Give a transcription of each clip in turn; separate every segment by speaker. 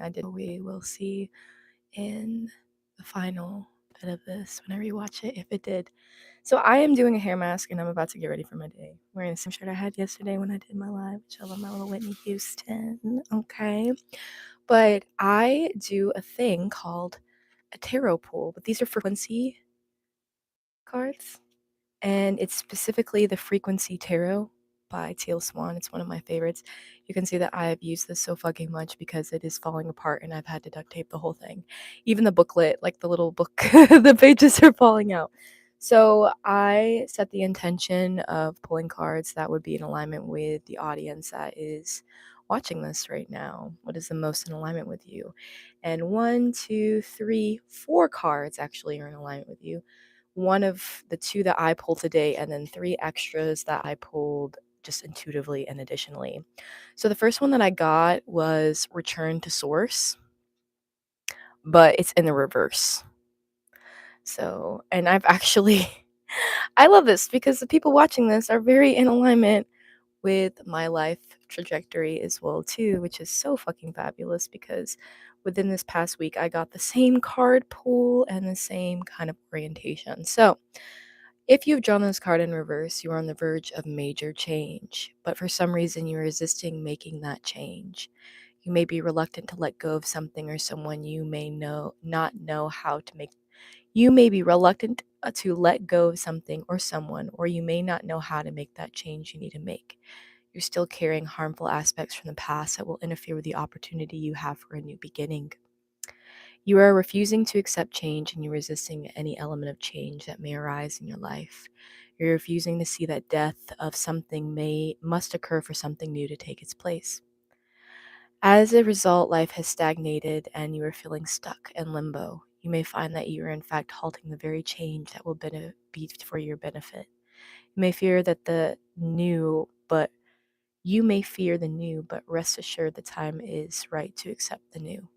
Speaker 1: I did. We will see in the final bit of this when I rewatch it if it did. So I am doing a hair mask and I'm about to get ready for my day. Wearing the same shirt I had yesterday when I did my live, which I love my little Whitney Houston. Okay. But I do a thing called a tarot pool, but these are frequency cards. And it's specifically the Frequency Tarot by Teal Swan. It's one of my favorites. You can see that I have used this so fucking much because it is falling apart and I've had to duct tape the whole thing. Even the booklet, like the little book, the pages are falling out. So I set the intention of pulling cards that would be in alignment with the audience that is watching this right now. What is the most in alignment with you? And 1, 2, 3, 4 cards actually are in alignment with you. One of the 2 that I pulled today, and then 3 extras that I pulled just intuitively and additionally. So the first one that I got was Return to Source, but it's in the reverse. So, and I've actually I love this because the people watching this are very in alignment with my life trajectory as well too, which is so fucking fabulous because within this past week I got the same card pull and the same kind of orientation. So, if you've drawn this card in reverse, you are on the verge of major change, but for some reason you're resisting making that change. You may be reluctant to let go of something or someone you may not know how to make. You may be reluctant to let go of something or someone, or you may not know how to make that change you need to make. You're still carrying harmful aspects from the past that will interfere with the opportunity you have for a new beginning. You are refusing to accept change and you're resisting any element of change that may arise in your life. You're refusing to see that death of something must occur for something new to take its place. As a result, life has stagnated and you are feeling stuck in limbo. You may find that you are in fact halting the very change that will be for your benefit. You may fear that the new, but you may fear the new, but rest assured the time is right to accept the new.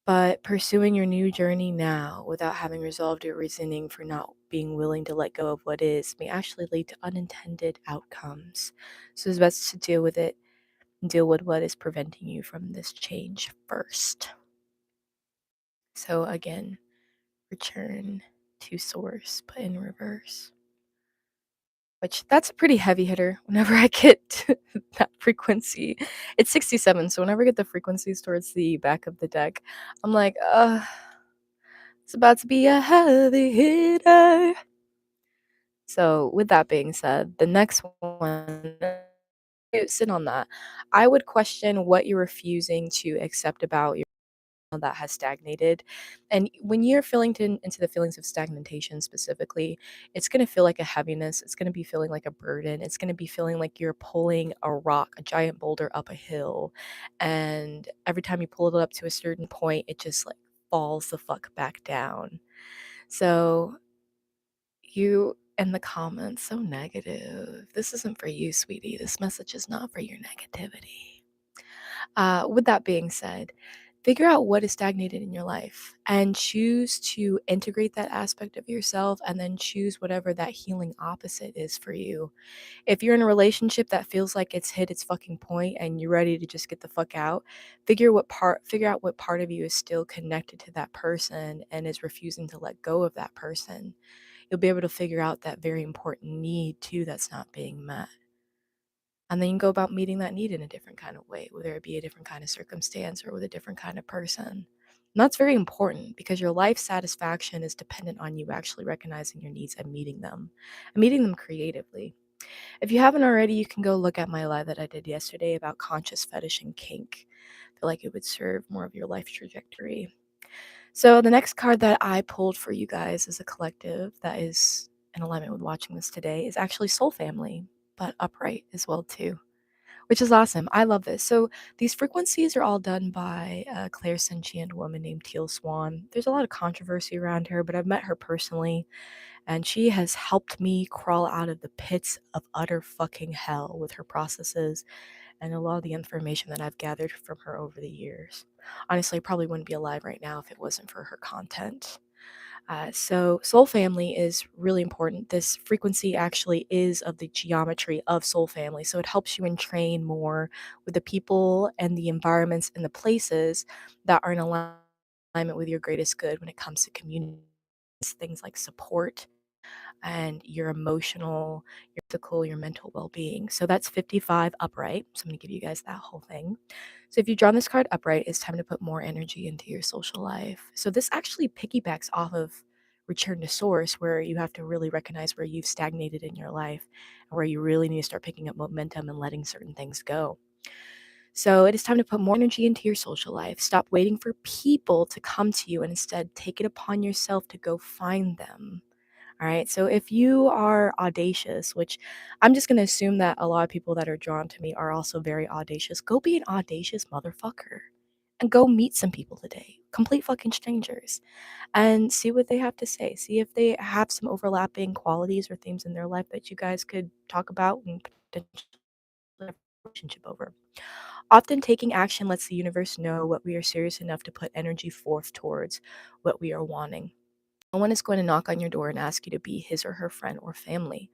Speaker 1: But pursuing your new journey now without having resolved your reasoning for not being willing to let go of what is may actually lead to unintended outcomes. So it's best to deal with it and deal with what is preventing you from this change first. So again, return to source, but in reverse. Which that's a pretty heavy hitter whenever I get to that frequency. It's 67, so whenever I get the frequencies towards the back of the deck, I'm like, it's about to be a heavy hitter. So, with that being said, the next one, sit on that. I would question what you're refusing to accept about your that has stagnated. And when you're feeling into the feelings of stagnation specifically, it's going to feel like a heaviness. It's going to be feeling like a burden. It's going to be feeling like you're pulling a rock, a giant boulder up a hill. And every time you pull it up to a certain point, it just like falls the fuck back down. So you in the comments, so negative. This isn't for you, sweetie. This message is not for your negativity. With that being said, figure out what is stagnated in your life and choose to integrate that aspect of yourself and then choose whatever that healing opposite is for you. If you're in a relationship that feels like it's hit its fucking point and you're ready to just get the fuck out, figure out what part of you is still connected to that person and is refusing to let go of that person. You'll be able to figure out that very important need too that's not being met. And then you can go about meeting that need in a different kind of way, whether it be a different kind of circumstance or with a different kind of person. And that's very important because your life satisfaction is dependent on you actually recognizing your needs and meeting them creatively. If you haven't already, you can go look at my live that I did yesterday about conscious fetish and kink. I feel like it would serve more of your life trajectory. So the next card that I pulled for you guys as a collective that is in alignment with watching this today is actually Soul Family, but upright as well too, which is awesome. I love this. So these frequencies are all done by a clairsentient woman named Teal Swan. There's a lot of controversy around her, but I've met her personally, and she has helped me crawl out of the pits of utter fucking hell with her processes and a lot of the information that I've gathered from her over the years. Honestly, I probably wouldn't be alive right now if it wasn't for her content. So, soul family is really important. This frequency actually is of the geometry of soul family. So, it helps you entrain more with the people and the environments and the places that are in alignment with your greatest good when it comes to community. Things like support and your emotional, your physical, your mental well being. So, that's 55 upright. So, I'm going to give you guys that whole thing. So if you've drawn this card upright, it's time to put more energy into your social life. So this actually piggybacks off of return to source, where you have to really recognize where you've stagnated in your life and where you really need to start picking up momentum and letting certain things go. So it is time to put more energy into your social life. Stop waiting for people to come to you and instead take it upon yourself to go find them. All right. So if you are audacious, which I'm just going to assume that a lot of people that are drawn to me are also very audacious, go be an audacious motherfucker and go meet some people today, complete fucking strangers, and see what they have to say. See if they have some overlapping qualities or themes in their life that you guys could talk about and potentially have a relationship over. Often taking action lets the universe know what we are serious enough to put energy forth towards what we are wanting. No one is going to knock on your door and ask you to be his or her friend or family.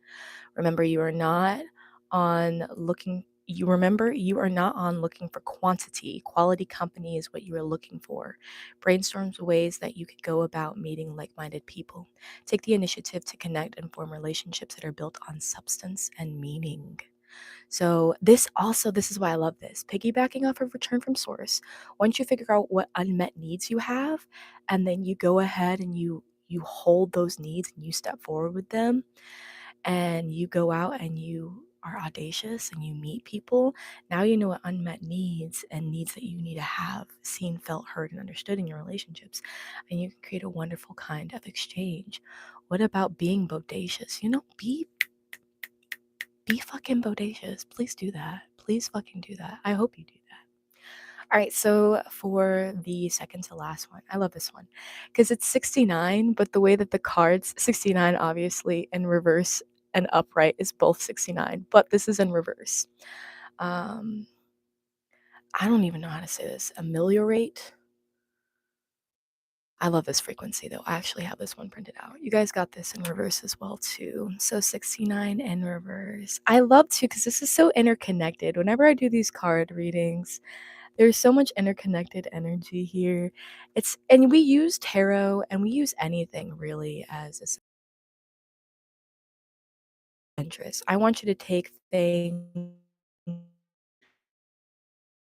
Speaker 1: Remember, you are not on looking for quantity. Quality company is what you are looking for. Brainstorm ways that you could go about meeting like-minded people. Take the initiative to connect and form relationships that are built on substance and meaning. So this is why I love this. Piggybacking off of return from source. Once you figure out what unmet needs you have, and then you go ahead and you hold those needs and you step forward with them, and you go out and you are audacious and you meet people. Now you know what unmet needs and needs that you need to have seen, felt, heard, and understood in your relationships. And you can create a wonderful kind of exchange. What about being bodacious? Be fucking bodacious. Please do that. Please fucking do that. I hope you do that. All right, so for the second to last one, I love this one because it's 69, but the way that the cards, 69 obviously in reverse and upright, is both 69, but this is in reverse. Um, I don't even know how to say this. Ameliorate. I love this frequency though. I actually have this one printed out. You guys got this in reverse as well too. So 69 in reverse. I love to because this is so interconnected. Whenever I do these card readings, there's so much interconnected energy here. And we use tarot and we use anything really as a centrist. I want you to take things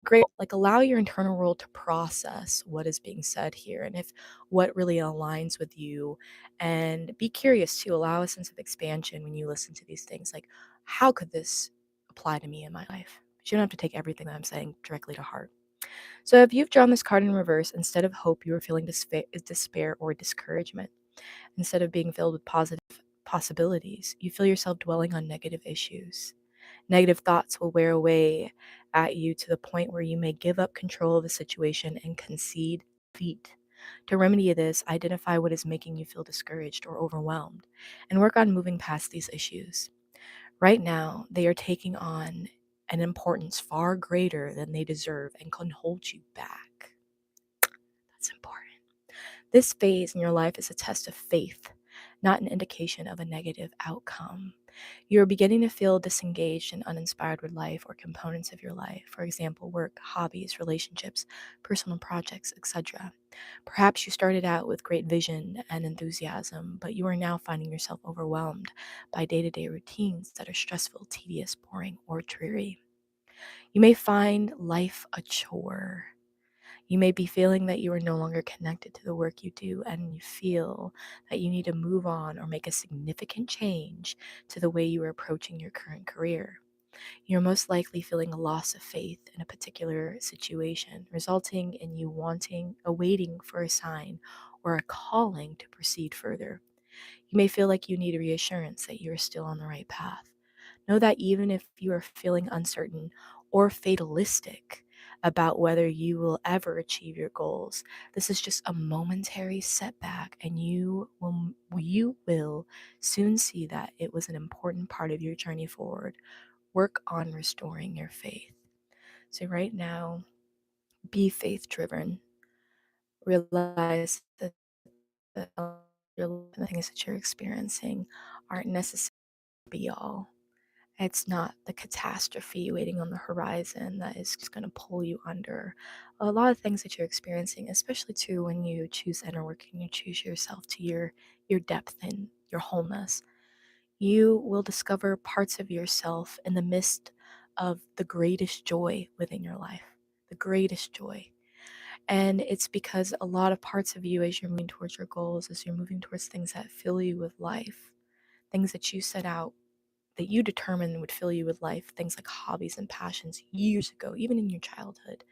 Speaker 1: great, like allow your internal world to process what is being said here and if what really aligns with you, and be curious to allow a sense of expansion when you listen to these things, like how could this apply to me in my life. But you don't have to take everything that I'm saying directly to heart. So if you've drawn this card in reverse, instead of hope, you are feeling despair or discouragement. Instead of being filled with positive possibilities, you feel yourself dwelling on negative issues. Negative thoughts will wear away at you to the point where you may give up control of the situation and concede defeat. To remedy this, identify what is making you feel discouraged or overwhelmed and work on moving past these issues. Right now, they are taking on an importance far greater than they deserve and can hold you back. That's important. This phase in your life is a test of faith, not an indication of a negative outcome. You are beginning to feel disengaged and uninspired with life or components of your life, for example, work, hobbies, relationships, personal projects, etc. Perhaps you started out with great vision and enthusiasm, but you are now finding yourself overwhelmed by day to day routines that are stressful, tedious, boring, or dreary. You may find life a chore. You may be feeling that you are no longer connected to the work you do, and you feel that you need to move on or make a significant change to the way you are approaching your current career. You're most likely feeling a loss of faith in a particular situation, resulting in you waiting for a sign or a calling to proceed further. You may feel like you need a reassurance that you are still on the right path. Know that even if you are feeling uncertain or fatalistic about whether you will ever achieve your goals, this is just a momentary setback, and you will soon see that it was an important part of your journey forward. Work on restoring your faith. So right now, be faith driven. Realize that your life and the things that you're experiencing aren't necessarily be all. It's not the catastrophe waiting on the horizon that is just going to pull you under. A lot of things that you're experiencing, especially too when you choose inner work and you choose yourself to your depth and your wholeness, you will discover parts of yourself in the midst of the greatest joy within your life. The greatest joy. And it's because a lot of parts of you, as you're moving towards your goals, as you're moving towards things that fill you with life, things that you set out, that you determined would fill you with life, things like hobbies and passions years ago, even in your childhood.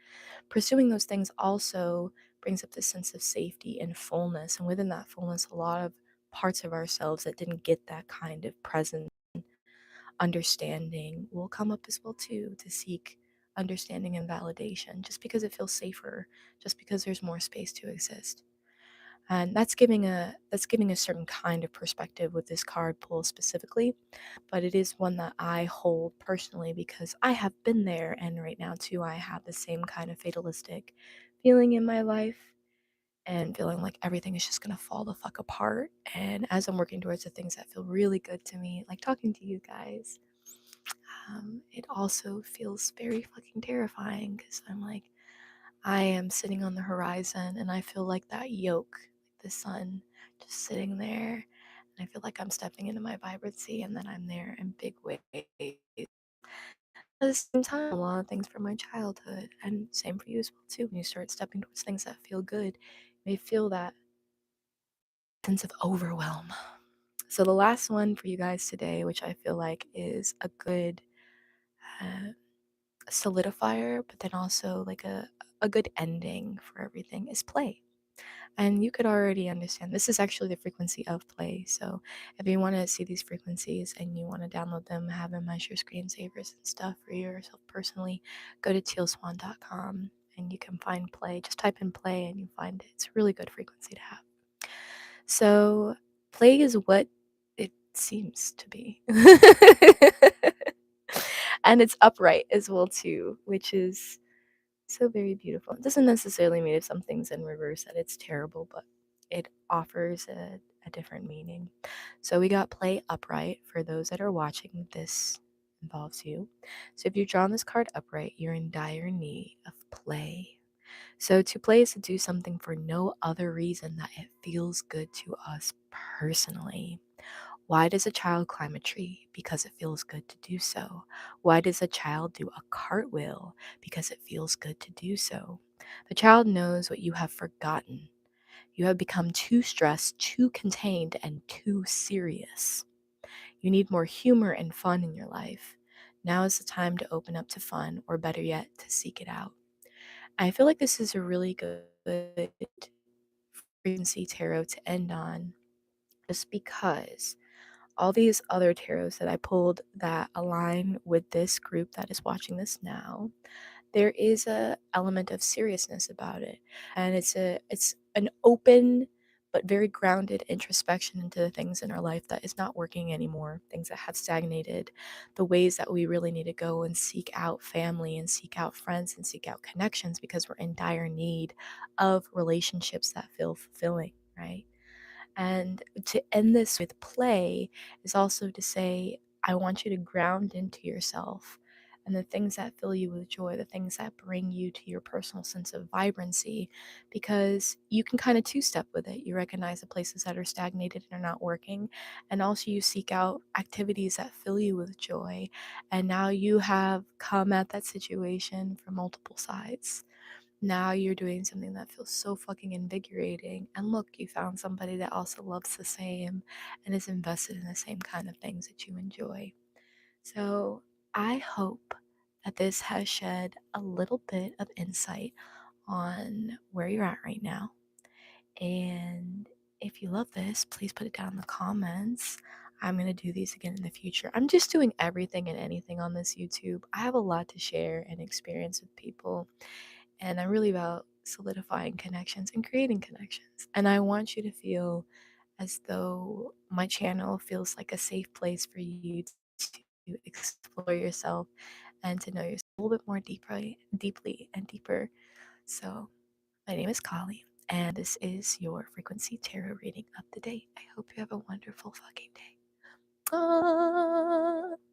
Speaker 1: Pursuing those things also brings up this sense of safety and fullness. And within that fullness, a lot of parts of ourselves that didn't get that kind of presence, understanding will come up as well too, to seek understanding and validation just because it feels safer, just because there's more space to exist. And that's giving a certain kind of perspective with this card pull specifically, but it is one that I hold personally because I have been there, and right now too I have the same kind of fatalistic feeling in my life and feeling like everything is just gonna fall the fuck apart. And as I'm working towards the things that feel really good to me, like talking to you guys, it also feels very fucking terrifying because I'm like, I am sitting on the horizon and I feel like that yoke, the sun, just sitting there. And I feel like I'm stepping into my vibrancy and then I'm there in big ways. At the same time, a lot of things from my childhood, and same for you as well too. When you start stepping towards things that feel good, you may feel that sense of overwhelm. So the last one for you guys today, which I feel like is a good uh, solidifier, but then also like a good ending for everything, is play. And you could already understand this is actually the frequency of play. So if you want to see these frequencies and you want to download them, have them as your screensavers and stuff for yourself personally, go to tealswan.com and you can find play. Just type in play and you find it. It's a really good frequency to have. So play is what it seems to be. And it's upright as well too, which is so very beautiful. It doesn't necessarily mean if something's in reverse that it's terrible, but it offers a different meaning. So we got play upright for those that are watching. This involves you. So if you've drawn this card upright, you're in dire need of play. So to play is to do something for no other reason that it feels good to us personally. Why does a child climb a tree? Because it feels good to do so. Why does a child do a cartwheel? Because it feels good to do so. The child knows what you have forgotten. You have become too stressed, too contained, and too serious. You need more humor and fun in your life. Now is the time to open up to fun, or better yet, to seek it out. I feel like this is a really good frequency tarot to end on, just because all these other tarots that I pulled that align with this group that is watching this now, there is a element of seriousness about it, and it's an open but very grounded introspection into the things in our life that is not working anymore, things that have stagnated, the ways that we really need to go and seek out family and seek out friends and seek out connections because we're in dire need of relationships that feel fulfilling, right? And to end this with play is also to say, I want you to ground into yourself and the things that fill you with joy, the things that bring you to your personal sense of vibrancy, because you can kind of two step with it. You recognize the places that are stagnated and are not working, and also you seek out activities that fill you with joy. And now you have come at that situation from multiple sides. Now you're doing something that feels so fucking invigorating. And look, you found somebody that also loves the same and is invested in the same kind of things that you enjoy. So I hope that this has shed a little bit of insight on where you're at right now. And if you love this, please put it down in the comments. I'm going to do these again in the future. I'm just doing everything and anything on this YouTube. I have a lot to share and experience with people, and I'm really about solidifying connections and creating connections. And I want you to feel as though my channel feels like a safe place for you to explore yourself and to know yourself a little bit more deeply and deeper. So, my name is Colleen, And this is your frequency tarot reading of the day. I hope you have a wonderful fucking day. Ah.